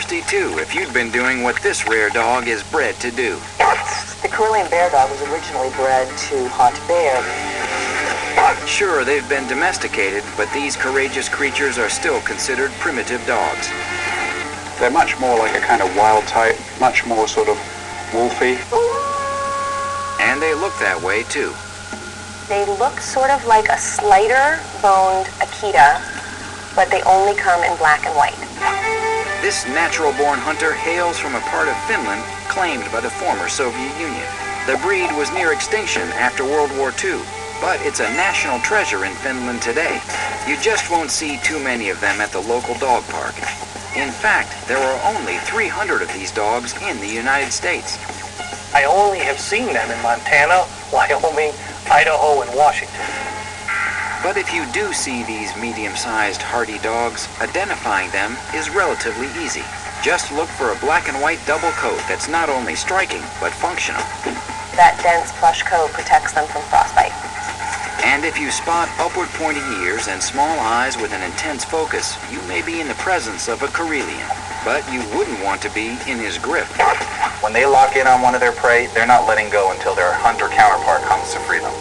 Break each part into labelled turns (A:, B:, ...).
A: thirsty too if you'd been doing what this rare dog is bred to do.
B: The Karelian bear dog was originally bred to hunt bear.
A: Sure, they've been domesticated, but these courageous creatures are still considered primitive dogs.
C: They're much more like a kind of wild type, much more sort of wolfy.
A: And they look that way too.
B: They look sort of like a slighter-boned Akita, but they only come in black and white.
A: This natural-born hunter hails from a part of Finland claimed by the former Soviet Union. The breed was near extinction after World War II, but it's a national treasure in Finland today. You just won't see too many of them at the local dog park. In fact, there are only 300 of these dogs in the United States.
D: I only have seen them in Montana, Wyoming, Idaho, and Washington.
A: But if you do see these medium-sized hardy dogs, identifying them is relatively easy. Just look for a black and white double coat that's not only striking, but functional.
B: That dense plush coat protects them from frostbite.
A: And if you spot upward pointing ears and small eyes with an intense focus, you may be in the presence of a Karelian. But you wouldn't want to be in his grip.
E: When they lock in on one of their prey, they're not letting go until their hunter counterpart comes to free them.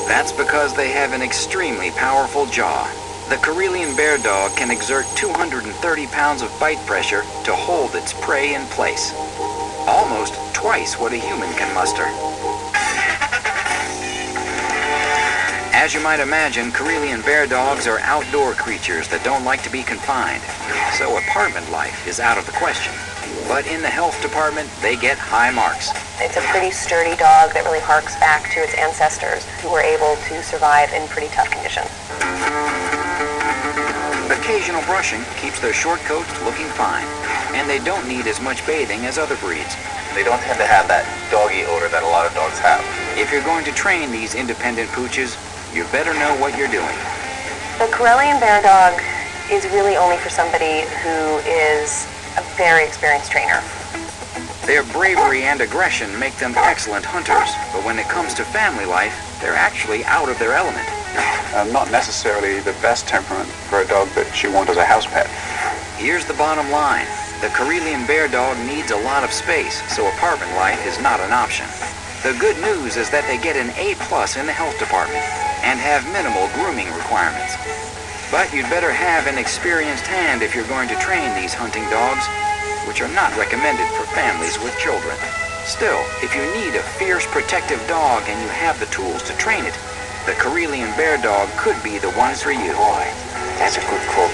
A: That's because they have an extremely powerful jaw. The Karelian bear dog can exert 230 pounds of bite pressure to hold its prey in place. Almost twice what a human can muster. As you might imagine, Karelian bear dogs are outdoor creatures that don't like to be confined, so apartment life is out of the question. But in the health department, they get high marks.
B: It's a pretty sturdy dog that really harks back to its ancestors who were able to survive in pretty tough conditions.
A: Occasional brushing keeps their short coats looking fine, and they don't need as much bathing as other breeds.
E: They don't tend to have that doggy odor that a lot of dogs have.
A: If you're going to train these independent pooches, you better know what you're doing.
B: The Karelian bear dog is really only for somebody who is a very experienced trainer.
A: Their bravery and aggression make them excellent hunters, but when it comes to family life, they're actually out of their element.
C: Not necessarily the best temperament for a dog that you want as a house pet.
A: Here's the bottom line. The Karelian bear dog needs a lot of space, so apartment life is not an option. The good news is that they get an A+ in the health department and have minimal grooming requirements. But you'd better have an experienced hand if you're going to train these hunting dogs, which are not recommended for families with children. Still, if you need a fierce, protective dog and you have the tools to train it, the Karelian bear dog could be the one for you.
E: Boy, that's a good quote.